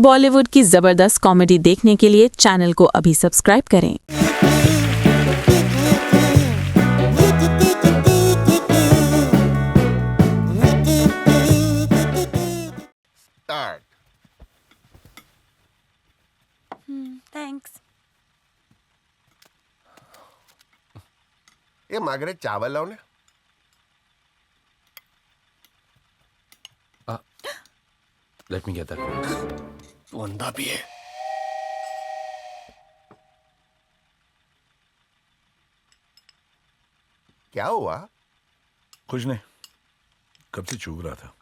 बॉलीवुड की जबरदस्त कॉमेडी देखने के लिए चैनल को अभी सब्सक्राइब करें। Start. थैंक्स। ये मार्गरेट चावल लाओ ने। Let me get that. वंदा भी है। क्या हुआ? कुछ नहीं, कब से चूक रहा था।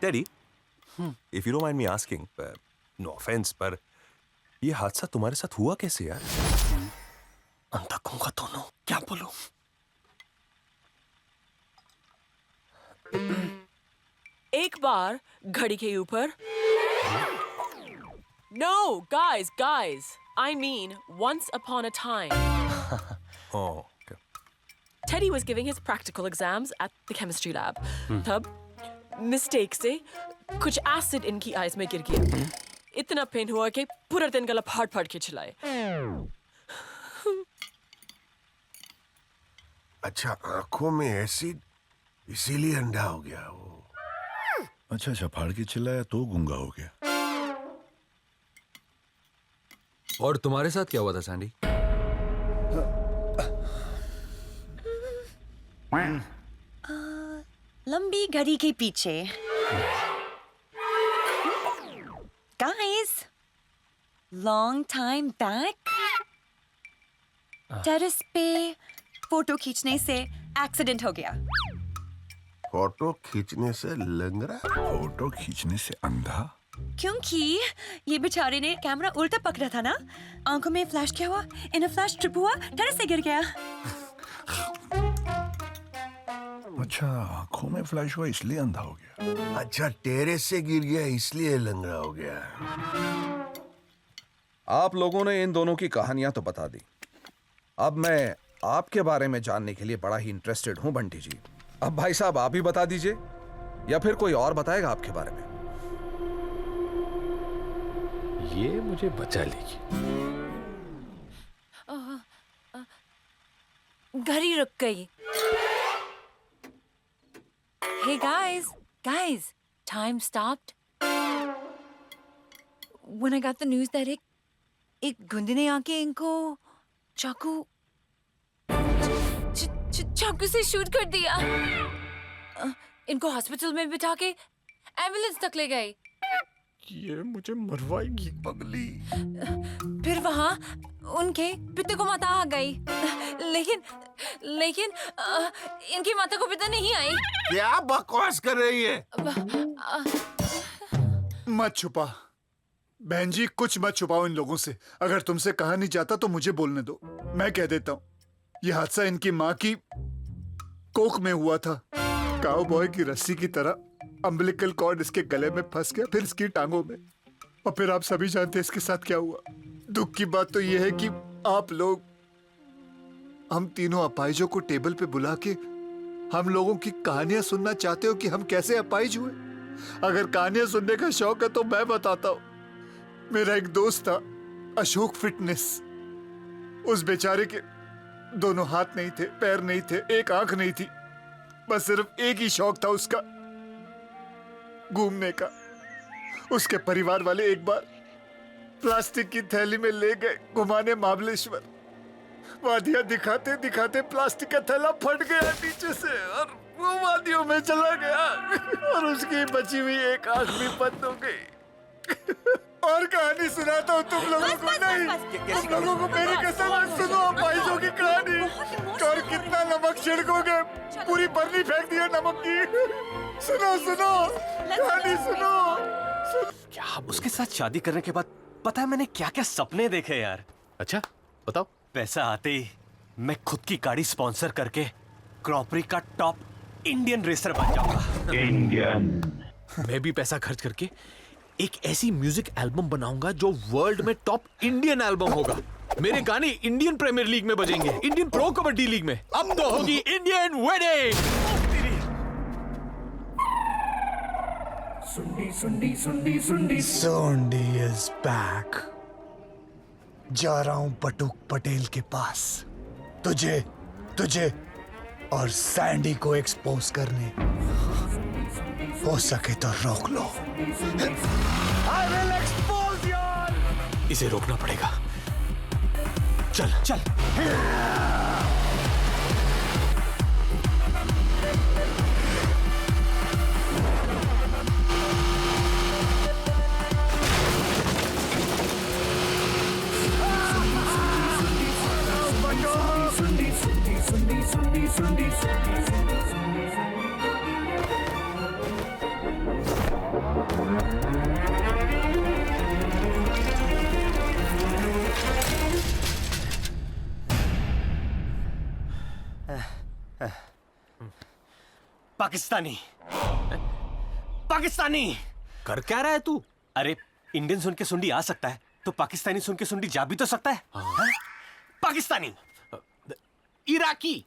Teddy, if you don't mind me asking, no offense, पर ये हादसा तुम्हारे साथ हुआ कैसे यार? अंधा गूंगा दोनों, क्या बोलूं? एक बार घड़ी के ऊपर No, guys. I mean, once upon a time. Oh, okay. Teddy was giving his practical exams at the chemistry lab. तब मिस्टेक से कुछ एसिड इनकी आईज में गिर गया। इतना पेन हुआ कि पूरा दिन गला फाड़ के चलाए। अच्छा, आंखों में एसिड, इसीलिए अंधा हो गया वो। अच्छा, फाड़ के चिल्लाया तो गूंगा हो गया। और तुम्हारे साथ क्या हुआ था सैंडी? लंबी घड़ी के पीछे। Guys, long time back, terrace पे फोटो खींचने से एक्सीडेंट हो गया। फोटो खींचने से लंगड़ा? फोटो खींचने से अंधा? क्योंकि ये बेचारे ने कैमरा उल्टा पकड़ा था ना, आंखों में फ्लैश किया हुआ, इन अ फ्लैश ट्रिप हुआ, टेरेस से गिर गया। अच्छा, आंखों में फ्लैश हुआ इसलिए अंधा हो गया। अच्छा, टेरेस से गिर गया इसलिए लंगड़ा हो गया। आप लोगों ने इन दोनों की कहानियां तो बता दी। अब मैं आपके बारे में जानने के लिए बड़ा ही इंटरेस्टेड हूं बंटी जी। अब भाई साहब आप ही बता दीजिए या फिर कोई और बताएगा आपके बारे में? ये मुझे बचा लेगी। घड़ी रुक गई। Hey guys, time stopped. When I got the news that एक गुंडे ने आके इनको चाकू से शूट कर दिया। इनको हॉस्पिटल में बिठा के एम्बुलेंस तक ले गए। ये मुझे मरवाएगी पगली। फिर वहाँ उनके पिता को माता आ गई, लेकिन इनकी माता को पिता नहीं आई। क्या बकवास कर रही है? मत छुपा बहन जी, कुछ मत छुपाओ इन लोगों से। अगर तुमसे कहा नहीं जाता तो मुझे बोलने दो, मैं कह देता हूँ। यह हादसा इनकी माँ की कोख में हुआ था। काउबॉय की रस्सी की तरह अम्बिलिकल कॉर्ड इसके गले में फंस गया, फिर इसकी टांगों में, और फिर आप सभी जानते हैं इसके साथ क्या हुआ। दुख की बात तो यह है कि आप लोग हम तीनों अपाहिजों को टेबल पे बुला के हम लोगों की कहानियां सुनना चाहते हो कि हम कैसे अपाहिज हुए। अगर कहानियां सुनने का शौक है तो मैं बताता हूं। मेरा एक दोस्त था, अशोक फिटनेस। उस बेचारे के दोनों हाथ नहीं थे, पैर नहीं थे, एक आंख नहीं थी, बस सिर्फ एक ही शौक था उसका, घूमने का। उसके परिवार वाले एक बार प्लास्टिक की थैली में ले गए घुमाने महाबलेश्वर। वादियां दिखाते दिखाते प्लास्टिक का थैला फट गया नीचे से और वो वादियों में चला गया और उसकी बची हुई एक आंख भी बंद हो गई। और कहानी सुनाता हूँ तुम लोगों को। नहीं, तुम लोगों को मेरी कसम, सुनो अपाहिजों की कहानी। और कितना नमक छिड़कोगे, पूरी बर्नी फेंक दिया नमक की। सुनो कहानी सुनो। क्या उसके साथ शादी करने के बाद पता है मैंने क्या क्या सपने देखे यार? अच्छा, बताओ। पैसा आते ही मैं खुद की गाड़ी स्पॉन्सर करके क्रॉपरी का टॉप इंडियन रेसर बन जाऊंगा। मैं भी पैसा खर्च करके एक ऐसी म्यूजिक एल्बम बनाऊंगा जो वर्ल्ड में टॉप इंडियन एल्बम होगा। मेरे गाने इंडियन प्रीमियर लीग में बजेंगे, इंडियन प्रो कबड्डी लीग में। अब तो होगी Indian wedding. Sondhi is back. जा रहा हूं बटुक पटेल के पास, तुझे और सैंडी को एक्सपोज करने। हो सके तो रोक लो। I will expose you! इसे रोकना पड़ेगा। चल चल। पाकिस्तानी कर क्या रहा है तू? अरे इंडियन सुन के सुंडी आ सकता है तो पाकिस्तानी सुन के सुंडी जा भी तो सकता है। हाँ? पाकिस्तानी, इराकी,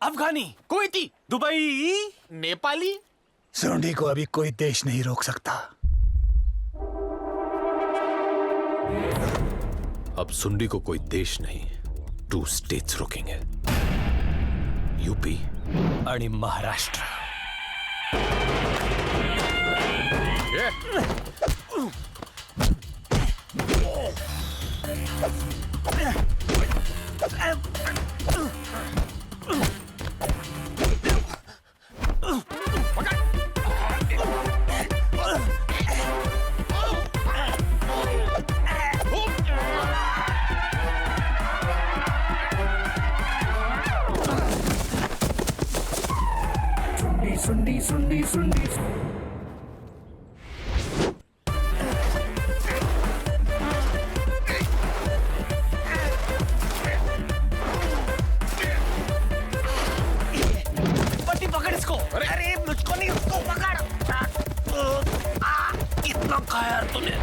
अफगानी, कुवैती, दुबई, नेपाली। सोंडी को अभी कोई देश नहीं रोक सकता। अब सुंडी को कोई देश नहीं, 2 स्टेट्स रोकेंगे, यूपी आणि महाराष्ट्र। सुंडी पट्टी पकड़ इसको। अरे मुझको नहीं, उसको पकड़। कितना खाया यार तूने।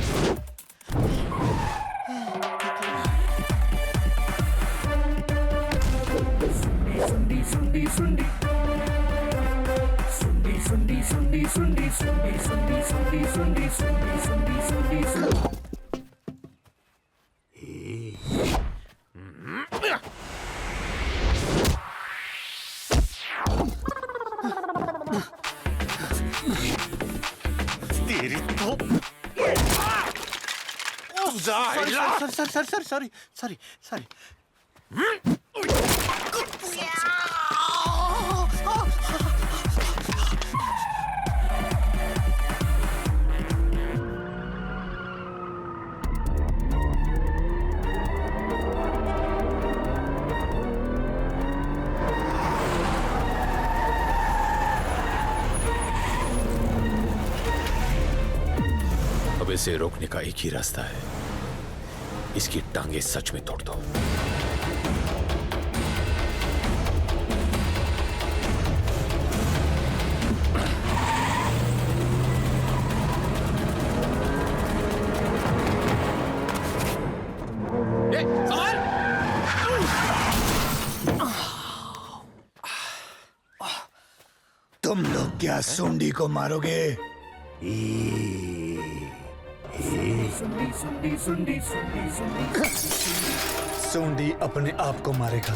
तेरी तो सॉरी। अब इसे रोकने का एक ही रास्ता है, इसकी टांगे सच में तोड़ दो। तुम लोग क्या सोंडी को मारोगे? सोंडी अपने आप को मारेगा।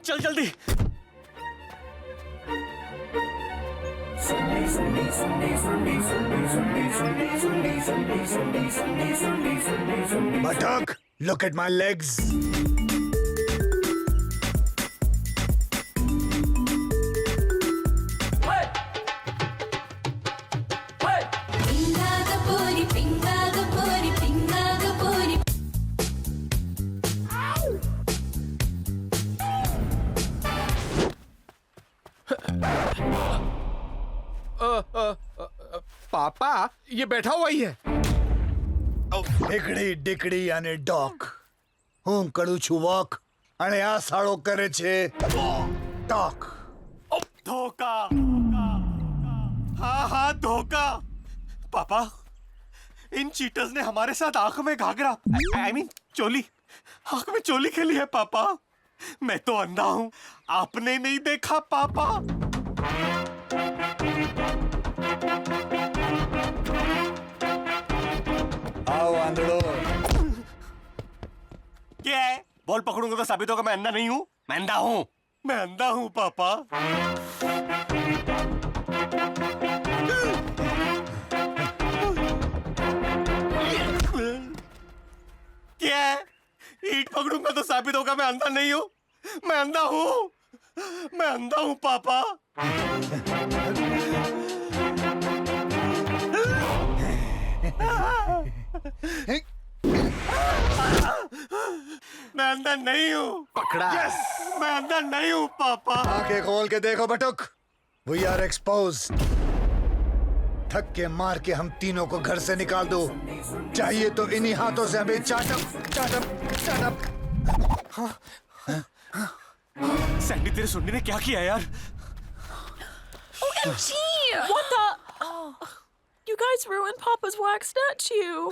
चल जल्दी। Buttock, look at my legs. पापा, ये बैठा हुआ ही है। हिकड़ी डिकड़ी यानी डॉक। હું કરું છું વોક અને આ સાળો કરે છે ટોક. धोखा हाँ हाँ धोखा पापा इन चीटर्स ने हमारे साथ आंख में घाघरा आई मीन चोली आंख में चोली खेली है पापा. मैं तो अंधा हूँ आपने नहीं देखा पापा. આવો આંધળો. क्या है बॉल पकड़ूंगा तो साबित होगा मैं अंधा नहीं हूँ. मैं अंधा हूँ मैं अंधा हूँ पापा. क्या है ईट पकड़ूंगा तो साबित होगा मैं अंधा नहीं हूँ. मैं अंधा हूँ मैं अंधा हूँ पापा. मैं अंधा नहीं हूँ. पकड़ा. मैं अंधा नहीं हूँ पापा. आंखें खोल के देखो बटुक. We are exposed. धक्के मार के हम तीनों को घर से निकाल दो. चाहिए तो इन्हीं हाथों से हमें चाटप चाटप चाटप. सैंडी तेरे सुनने ने क्या किया यार. OMG! What the? Oh, you guys ruined Papa's wax statue.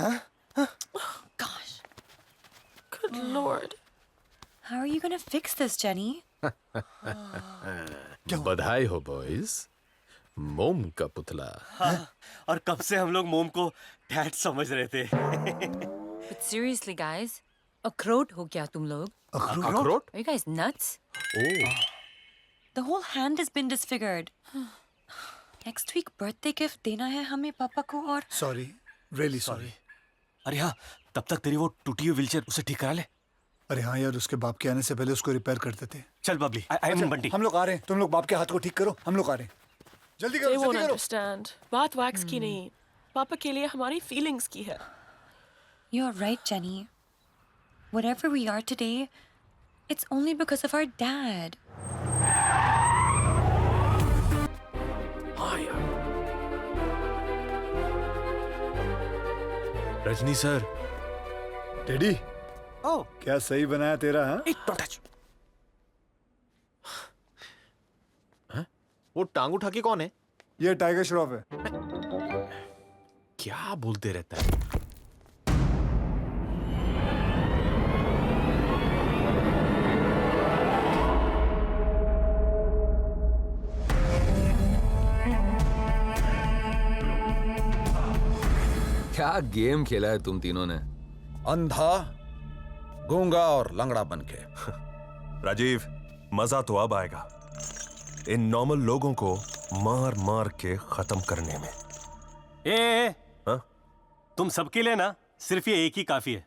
Gosh, Good Lord. how are you gonna fix this, Jenny? बधाई हो बॉयज. मोम का पुतला. और कब से हम लोग मोम को डैड समझ रहे थे. But seriously, guys, अखरोट हो क्या तुम लोग? अखरोट. Are you guys nuts? Oh. The whole hand has been disfigured. Next week birthday gift देना है हमें पापा को और सॉरी, रियली सॉरी. अरे हाँ तब तक तेरी वो टूटी हुई व्हीलचेयर उसे ठीक करा ले. अरे हाँ यार, उसके बाप के आने से पहले उसको रिपेयर करते थे. चल बबली आई एम बंटी. हम लोग आ रहे हैं. तुम लोग बाप के हाथ को ठीक करो. हम लोग आ रहे हैं. जल्दी They करो, won't जल्दी करो. understand. बात wax की नहीं, पापा के लिए हमारी feelings की है. You're right, Jenny. Whatever we are today, it's only because of our dad. Rajni sir. Teddy, oh क्या सही बनाया तेरा? हाँ, डोंट टच. वो टांग उठा के कौन है? ये टाइगर श्रॉफ है. क्या बोलते रहता है. क्या गेम खेला है तुम तीनों ने. अंधा, गूंगा और लंगड़ा बनके. राजीव मजा तो अब आएगा इन नॉर्मल लोगों को मार मार के खत्म करने में. हाँ? तुम सबके लिए ना सिर्फ ये एक ही काफी है.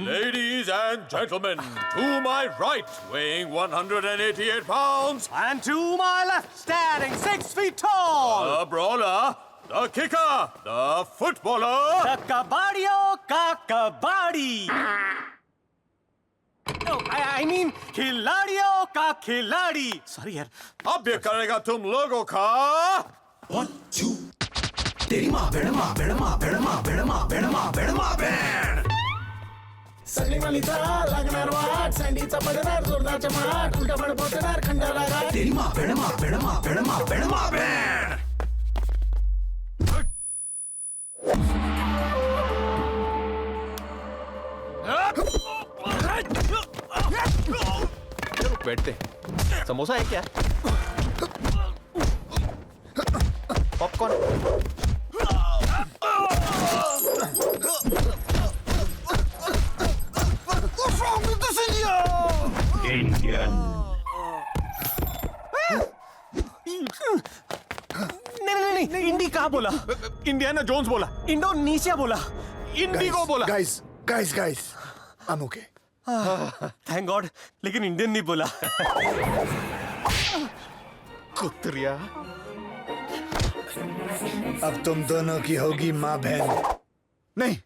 Ladies and gentlemen, to my right, weighing 188 pounds, And to my left, standing 6 feet tall, the brawler, the kicker, the footballer, the कबाड़ियों का कबाड़ी. No, I mean खिलाड़ियों का खिलाड़ी. Sorry यार. अब ये करेगा तुम लोगों का. तेरी माँ बेड़मा बेड़मा बेड़मा बेड़मा बेड़मा बेड़मा बेड़. सगळी मालिता लागणार वाट सँडीचा पडणार जोरदारच्या माट उलटा पडपोतणार खंडाला राट. तेरी माँ बेड़मा बेड़मा बेड़मा बेड़मा बेड़. चलो बैठते. समोसा है क्या? पॉपकॉर्न. नहीं इंडी कहाँ बोला. इंडियाना जोन्स बोला. इंडोनेशिया बोला. इंडिगो बोला. Guys guys guys, I am okay. Thank God. लेकिन इंडियन नहीं बोला. कुत्रिया. अब तुम दोनों की होगी माँ बहन. नहीं,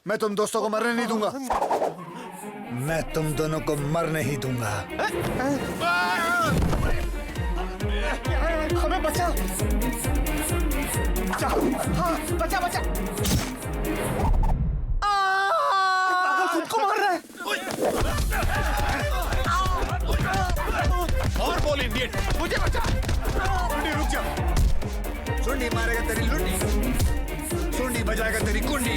मैं तुम दोस्तों को मरने नहीं दूंगा. मैं तुम दोनों को मरने ही दूंगा. हमें बचा. हाँ, बचा. पागल खुद को मार रहा है. इडियट, मुझे बचा। सुंडी रुक जा। सुंडी मारेगा तेरी लुंडी, सुंडी बजाएगा तेरी कुंडी।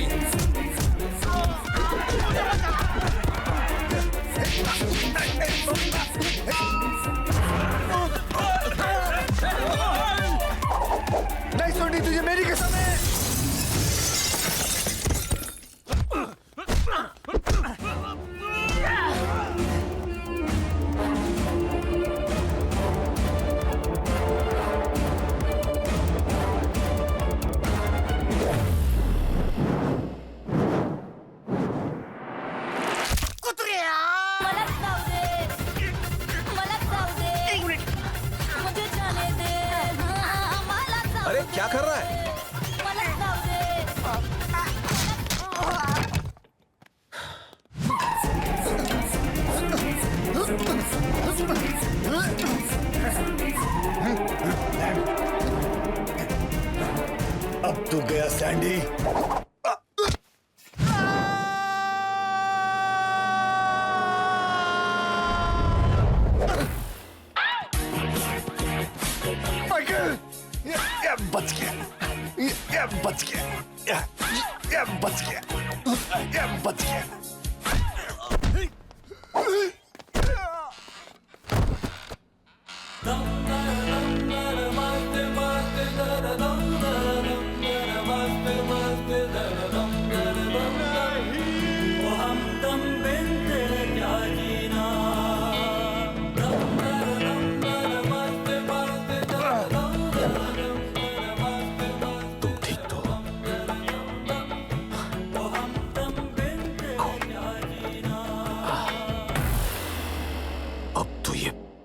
नहीं सुंडी, तुझे मेरी कसम है। अरे क्या कर रहा है? अब तू गया सैंडी। बच गया, ये बच गया, ये बच गया, ये बच गया।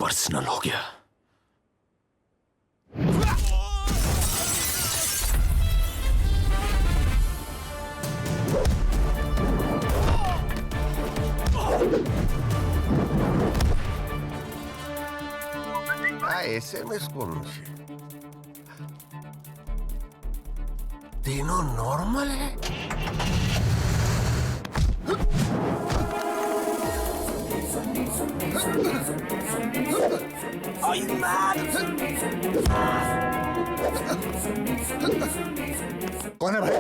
पर्सनल हो गया। एसएमएस कौन से? तीनों नॉर्मल है? कौन है भाई?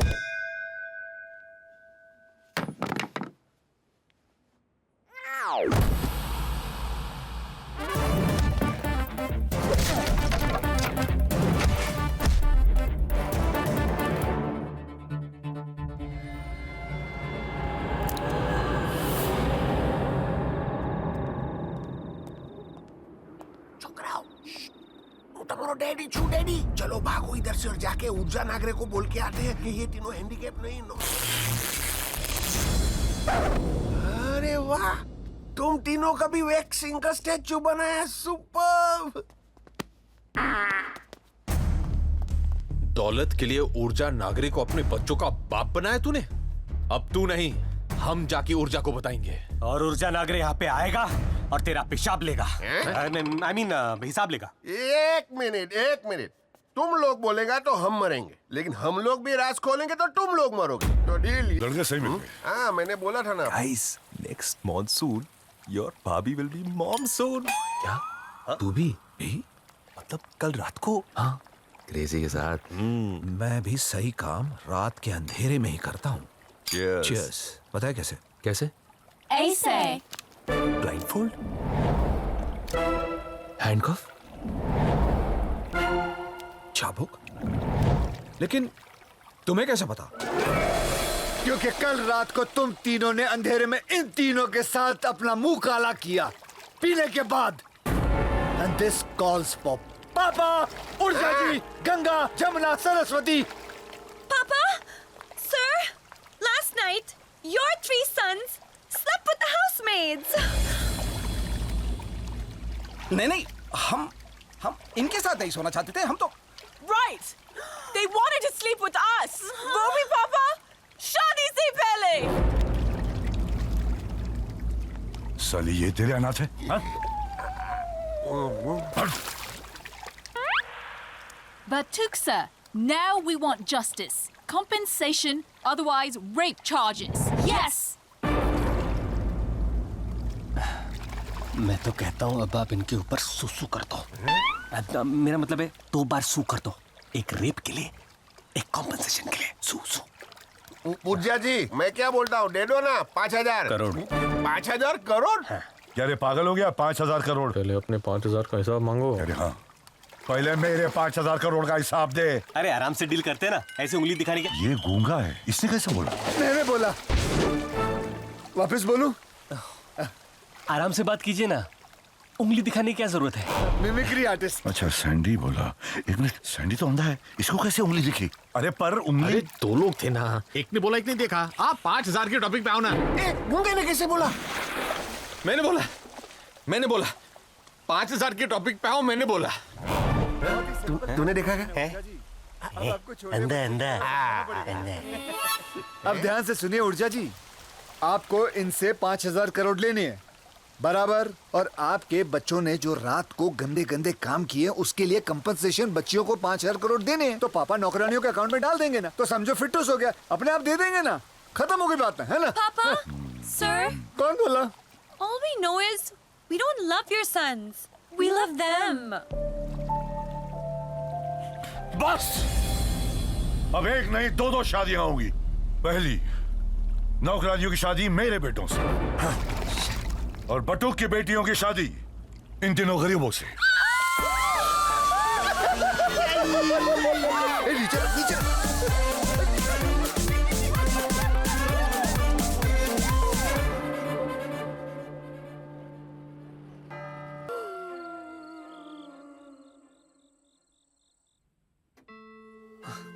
डैडी छू डैडी, चलो भागो इधर से और जाके ऊर्जा नागरे को बोल के आते हैं कि ये तीनों हैंडीकैप नहीं नो। अरे वाह, तुम तीनों का भी वैक्सिंग का स्टैचू बनाया, सुपर्ब। दौलत के लिए ऊर्जा नागरे को अपने बच्चों का बाप बनाया तूने? अब तू नहीं, हम जाके ऊर्जा को बताएंगे। और ऊर्जा नागरे यहाँ पे आएगा और तेरा पेशाब लेगा। आई मीन हिसाब लेगा। एक मिनट, तुम लोग बोलेगा तो हम मरेंगे, लेकिन हम लोग भी राज खोलेंगे तो तुम लोग मरोगे। तो डील। लड़के सही में। हाँ, मैंने बोला था ना। Guys, next monsoon, your भाभी will be mom soon. क्या? तू भी? मतलब कल रात को? हाँ, क्रेजी के साथ। मैं भी सही काम रात के अंधेरे में ही करता हूँ। Cheers. Cheers. बताया कैसे? कैसे? ऐसे। Blindfold? हैंडकफ? चाबुक? लेकिन तुम्हें कैसे पता? क्योंकि कल रात को तुम तीनों ने अंधेरे में इन तीनों के साथ अपना मुंह काला किया पीने के बाद। And this calls for पापा, ऊर्जा जी, Ganga, Jamuna, Saraswati. Papa, sir, last night your 3 sons slept with the housemaids. नहीं, हम इनके साथ नहीं सोना चाहते थे, हम तो। Right! They wanted to sleep with us! वो भी पापा शादी से पहले! साली ये तेरे अनाथ है? But Tuksa, now we want justice. Compensation, otherwise rape charges. Yes! मैं तो कहता हूँ अब आप इनके ऊपर सुसु कर दो। मेरा मतलब है 2 बार सू कर दो, एक रेप के लिए, एक कॉम्पनसेशन के लिए। सू पूज्या जी, मैं क्या बोलता हूँ, दे दो ना 5,000 करोड़। 5,000 करोड़? क्या रे पागल हो गया? 5,000 करोड़? पहले अपने 5,000 का हिसाब मांगो। अरे हाँ, पहले मेरे 5,000 करोड़ का हिसाब दे। अरे आराम से डील करते ना, ऐसे उंगली दिखाने के। ये गूंगा है, इसने कैसे बोला? मैंने बोला। वापस बोलूं? आराम से बात कीजिए ना, उंगली दिखाने की क्या जरूरत है? Mimicry artist. अच्छा सैंडी बोला। एक मिनट, सैंडी तो अंधा है, इसको कैसे उंगली दिखी? अरे पर उंगली। अरे 2 लोग थे ना, एक ने बोला एक ने देखा। आप 5,000 के टॉपिक पे आओ ना। गूंगे ने कैसे बोला? मैंने बोला 5,000 के टॉपिक पे आओ, मैंने बोला। तूने देखा क्या? अंधा। अब ध्यान से सुनिए ऊर्जा जी, आपको इनसे 5,000 करोड़ लेने हैं बराबर, और आपके बच्चों ने जो रात को गंदे गंदे काम किए उसके लिए कंपनसेशन बच्चियों को 5,000 करोड़ देने हैं। तो पापा नौकरानियों के अकाउंट में डाल देंगे ना, तो समझो फिटूस हो गया, अपने आप दे देंगे ना, खत्म हो गई बात है ना? पापा, sir, कौन बोला? all we know is we don't love your sons. We love them. बस अब एक नहीं 2 शादियां होंगी। पहली नौकरानियों की शादी मेरे बेटों से, और बटुक की बेटियों की शादी इन तीनों गरीबों से।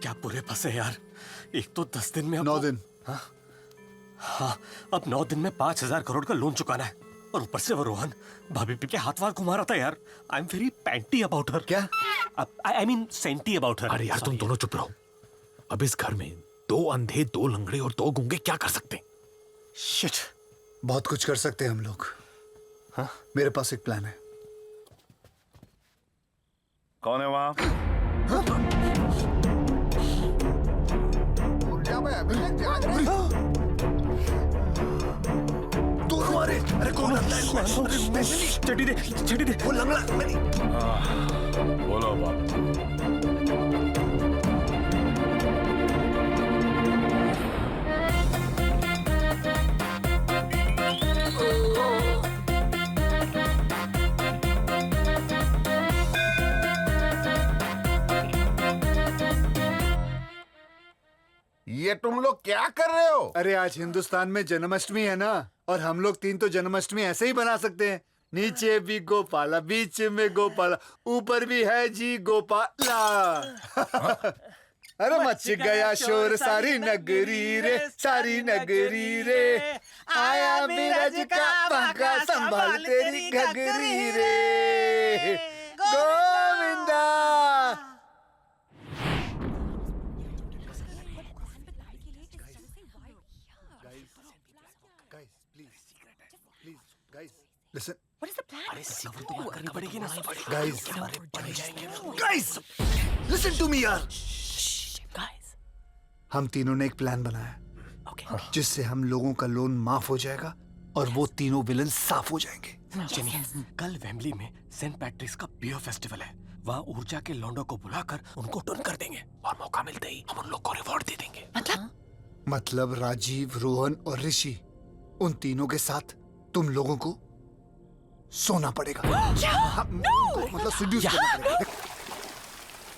क्या पूरे फंसे यार। एक तो 10 दिन में 9 दिन। हाँ, अब 9 दिन में 5,000 करोड़ का लोन चुकाना है, और ऊपर से वो रोहन भाभी के हाथ वार घुमा रहा था यार। I am very panty about her. क्या? I mean senti about her. अरे यार तुम दोनों चुप रहो। अब इस घर में 2 अंधे, 2 लंगड़े और 2 गूंगे क्या कर सकते? शिट, बहुत कुछ कर सकते हैं हम लोग। हाँ, मेरे पास एक प्लान है। कौन है वहाँ? ऊर्जा में अभी तक जाग रहे हो? दोनों आ रहे। अरे कौन लंगड़ा है? चटी दे। वो लंगड़ा बोलो बाप। ये तुम लोग क्या कर रहे हो? अरे आज हिंदुस्तान में जन्माष्टमी है ना, और हम लोग 3 तो जन्माष्टमी ऐसे ही बना सकते हैं। नीचे भी गोपाला, बीच में गोपाला, ऊपर भी है जी गोपाला। अरे मच गया शोर सारी नगरी रे, सारी नगरी रे, आया बिरज का बांका संभाल तेरी घगरी रे, Govinda. Listen. What is the plan? अरे सीक्रेट तो बात करनी पड़ेगी ना। Guys, listen to me यार। Guys. हम तीनों ने एक प्लान बनाया, जिससे हम लोगों का लोन माफ हो जाएगा और वो तीनों विलन साफ हो जाएंगे। कल वेम्बली में सेंट पैट्रिक्स का बियर फेस्टिवल है, वहाँ ऊर्जा के लौंडों को बुलाकर उनको टर्न कर देंगे, और मौका मिलते ही हम उन लोग को रिवॉर्ड दे देंगे। मतलब राजीव, रोहन और ऋषि, उन तीनों के साथ तुम लोगों को सोना पड़ेगा। मतलब seduce करना पड़ेगा।